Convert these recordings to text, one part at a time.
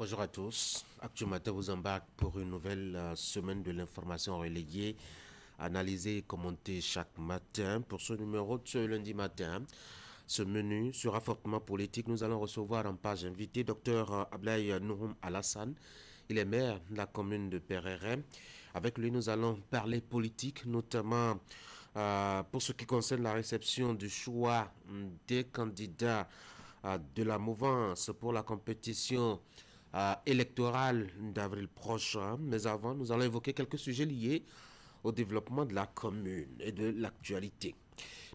Bonjour à tous. Actu Matin vous embarque pour une nouvelle semaine de l'information relayée, analysée et commentée chaque matin. Pour ce numéro de ce lundi matin, ce menu sera fortement politique. Nous allons recevoir en page invitée Dr Ablaye Nouroum Alassane. Il est maire de la commune de Pereret. Avec lui, nous allons parler politique, notamment pour ce qui concerne la réception du choix des candidats de la mouvance pour la compétition électorale d'avril prochain. Mais avant, nous allons évoquer quelques sujets liés au développement de la commune et de l'actualité.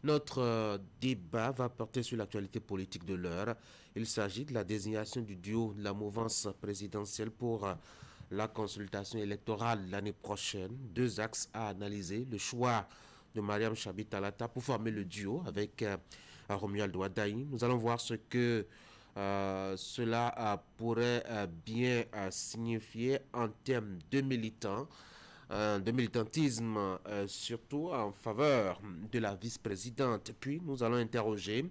Notre débat va porter sur l'actualité politique de l'heure. Il s'agit de la désignation du duo de la mouvance présidentielle pour la consultation électorale l'année prochaine. Deux axes à analyser. Le choix de Mariam Chabi Talata pour former le duo avec Romuald Ouadaï. Nous allons voir ce que cela pourrait bien signifier en termes de militantisme, surtout en faveur de la vice-présidente. Puis nous allons interroger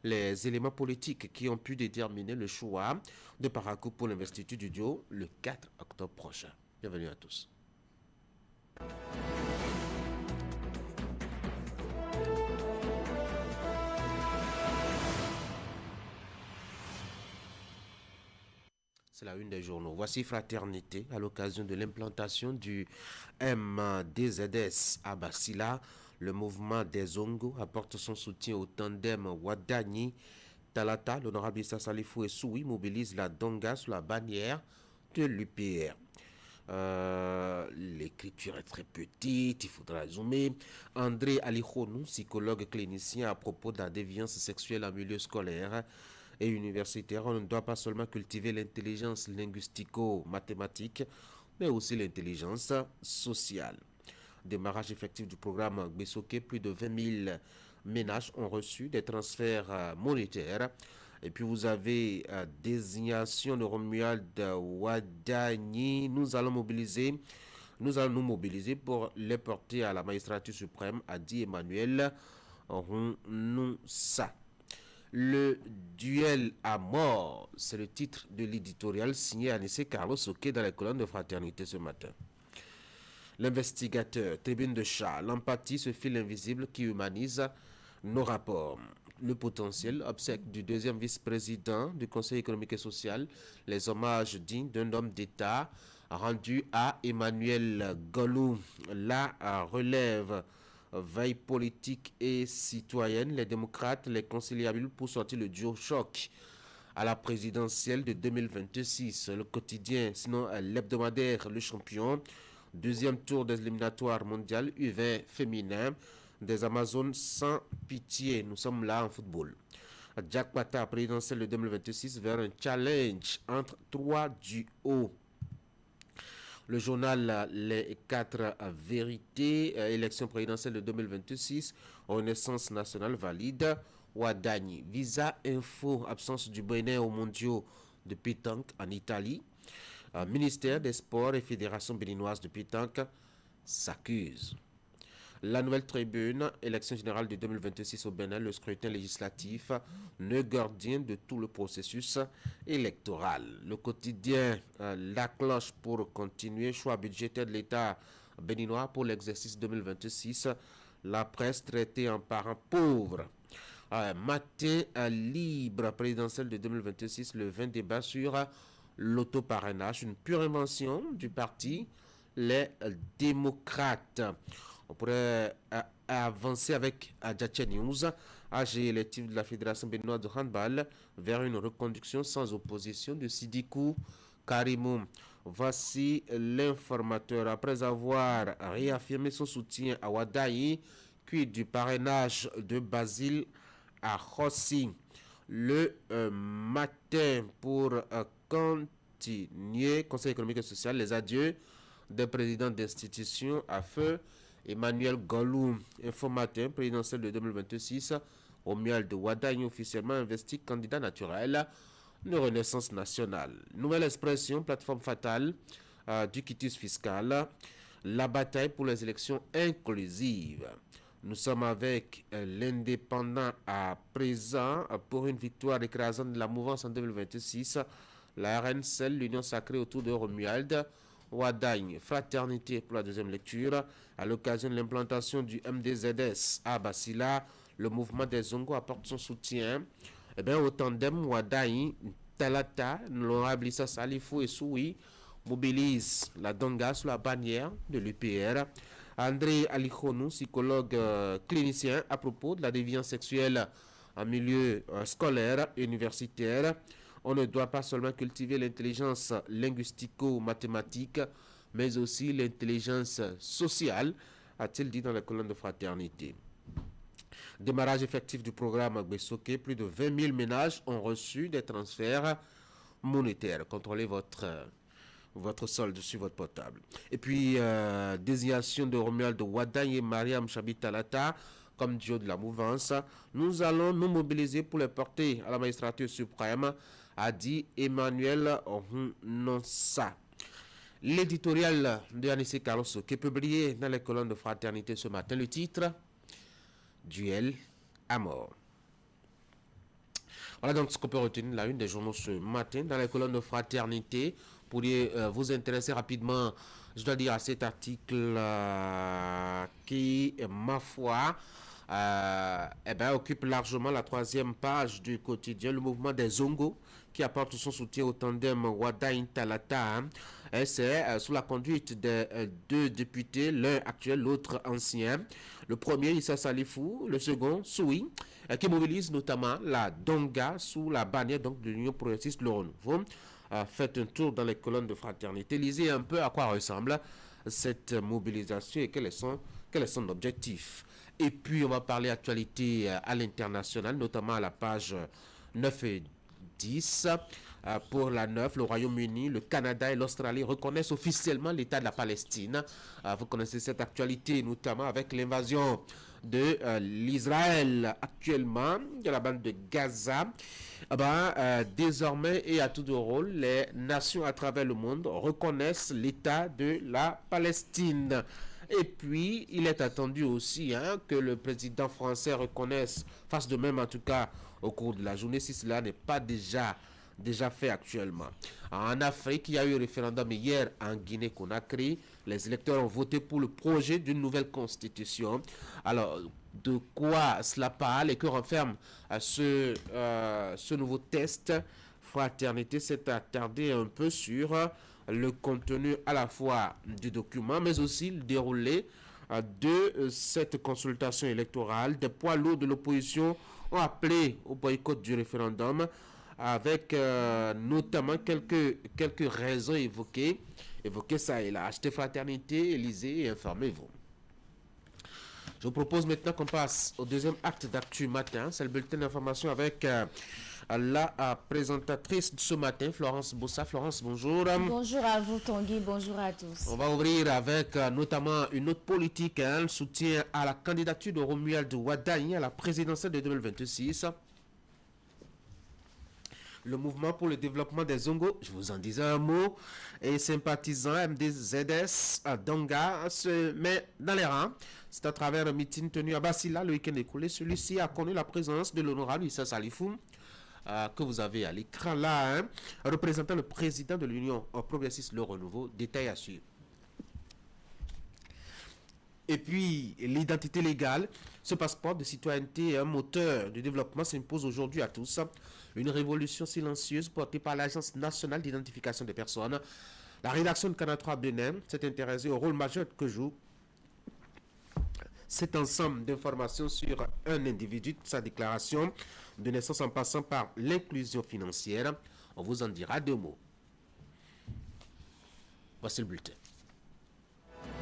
les éléments politiques qui ont pu déterminer le choix de Parakou pour l'investiture du duo le 4 octobre prochain. Bienvenue à tous. C'est la une des journaux. Voici Fraternité à l'occasion de l'implantation du MDZS à Basila. Le mouvement des Ongo apporte son soutien au tandem Ouadaï Talata. L'honorable Issa Salifou et Soui mobilise la Donga sous la bannière de l'UPR. L'écriture est très petite, il faudra zoomer. André Alikhonou, psychologue clinicien à propos de la déviance sexuelle en milieu scolaire et universitaire. On ne doit pas seulement cultiver l'intelligence linguistico-mathématique, mais aussi l'intelligence sociale. Démarrage effectif du programme Gbesoke, plus de 20 000 ménages ont reçu des transferts monétaires. Et puis vous avez désignation de Romuald Ouadaï. Nous allons nous mobiliser pour les porter à la magistrature suprême, a dit Emmanuel Rounoussa. Le duel à mort, c'est le titre de l'éditorial signé Anissé Carlos Oké dans les colonnes de Fraternité ce matin. L'investigateur, tribune de chat, l'empathie, ce fil invisible qui humanise nos rapports. Le potentiel, obsèque du deuxième vice-président du Conseil économique et social, les hommages dignes d'un homme d'État rendu à Emmanuel Golou. La relève, veille politique et citoyenne, les démocrates, les conciliables pour sortir le duo choc à la présidentielle de 2026. Le quotidien, sinon l'hebdomadaire, le champion. Deuxième tour des éliminatoires mondiales U20 féminin des Amazones sans pitié. Nous sommes là en football. Jack Pata, présidentielle de 2026 vers un challenge entre trois duos. Le journal Les 4 vérités, élection présidentielle de 2026, Renaissance nationale valide, Ouadaï. Visa Info, absence du Bénin aux mondiaux de pétanque en Italie. Ministère des Sports et Fédération béninoise de pétanque s'accusent. La Nouvelle Tribune, élection générale de 2026 au Bénin, le scrutin législatif, nœud gardien de tout le processus électoral. Le quotidien, la cloche pour continuer, choix budgétaire de l'État béninois pour l'exercice 2026, la presse traitée en parent pauvre. Matin libre présidentielle de 2026, le 20 débat sur l'autoparrainage, une pure invention du parti Les Démocrates. On pourrait avancer avec Adjatia News, AG électif de la Fédération béninoise de handball, vers une reconduction sans opposition de Sidikou Karimou. Voici l'informateur. Après avoir réaffirmé son soutien à Ouadaï, puis du parrainage de Basile à Rossi. Le matin pour continuer, Conseil économique et social, les adieux des présidents d'institutions à feu. Emmanuel Golou, informateur présidentiel de 2026, Romuald Ouadaï officiellement investi candidat naturel de Renaissance nationale. Nouvelle expression, plateforme fatale du quitus fiscal, la bataille pour les élections inclusives. Nous sommes avec l'indépendant à présent pour une victoire écrasante de la mouvance en 2026. la RNCL, l'Union sacrée autour de Romuald Wadagne. Fraternité pour la deuxième lecture. À l'occasion de l'implantation du MDZS à Basila, le mouvement des Zongo apporte son soutien au tandem Wadagne Talata, l'honorable Issa Salifou et Soui mobilise la Donga sous la bannière de l'UPR. André Alikhonou, psychologue clinicien, à propos de la déviance sexuelle en milieu scolaire et universitaire. On ne doit pas seulement cultiver l'intelligence linguistico-mathématique, mais aussi l'intelligence sociale, a-t-il dit dans la colonne de fraternité. Démarrage effectif du programme Gbesoke, plus de 20 000 ménages ont reçu des transferts monétaires. Contrôlez votre solde sur votre portable. Et puis, désignation de Romuald Wadagne et Mariam Chabitalata comme duo de la mouvance. Nous allons nous mobiliser pour les porter à la magistrature suprême, a dit Emmanuel Nonsa. L'éditorial de Anissé Carlos qui est publié dans les colonnes de fraternité ce matin, le titre Duel à mort. Voilà donc ce qu'on peut retenir la une des journaux ce matin dans les colonnes de fraternité. Pour vous intéresser rapidement, je dois dire, à cet article qui, ma foi, occupe largement la troisième page du quotidien, le mouvement des Zongo, qui apporte son soutien au tandem Wadagne Talata. C'est sous la conduite des deux députés, l'un actuel, l'autre ancien. Le premier, Issa Salifou, le second, Soui, qui mobilise notamment la Donga sous la bannière donc, de l'Union progressiste Le Renouveau. Faites un tour dans les colonnes de fraternité, lisez un peu à quoi ressemble cette mobilisation et quel est son objectif. Et puis on va parler actualité à l'international, notamment à la page 9 et 10. Pour la 9, le Royaume-Uni, le Canada et l'Australie reconnaissent officiellement l'État de la Palestine. Vous connaissez cette actualité, notamment avec l'invasion de l'Israël actuellement, de la bande de Gaza. Désormais et à tout de rôle, les nations à travers le monde reconnaissent l'État de la Palestine. Et puis, il est attendu aussi que le président français fasse de même en tout cas au cours de la journée, si cela n'est pas déjà fait actuellement. En Afrique, il y a eu un référendum hier en Guinée-Conakry. Les électeurs ont voté pour le projet d'une nouvelle constitution. Alors, de quoi cela parle et que renferme ce nouveau test? Fraternité s'est attardé un peu sur le contenu à la fois du document, mais aussi le déroulé de cette consultation électorale. Des poids lourds de l'opposition ont appelé au boycott du référendum, avec notamment quelques raisons évoquées ça et là. Achetez Fraternité, lisez et informez-vous. Je vous propose maintenant qu'on passe au deuxième acte d'Actu Matin. C'est le bulletin d'information avec la présentatrice de ce matin, Florence Bossa. Florence, bonjour. Bonjour à vous, Tanguy. Bonjour à tous. On va ouvrir avec notamment une autre politique, le soutien à la candidature de Romuald Wadagne à la présidentielle de 2026. Le mouvement pour le développement des Zongo, je vous en disais un mot, et sympathisant MDZS à Donga se met dans les rangs. C'est à travers un meeting tenu à Basila le week-end écoulé. Celui-ci a connu la présence de l'honorable Issa Salifou, que vous avez à l'écran là, représentant le président de l'Union progressiste Le Renouveau. Détail à suivre. Et puis, l'identité légale, ce passeport de citoyenneté, un moteur de développement s'impose aujourd'hui à tous. Une révolution silencieuse portée par l'Agence nationale d'identification des personnes. La rédaction de Canal 3 Bénin s'est intéressée au rôle majeur que joue cet ensemble d'informations sur un individu, sa déclaration de naissance en passant par l'inclusion financière. On vous en dira deux mots. Voici le bulletin.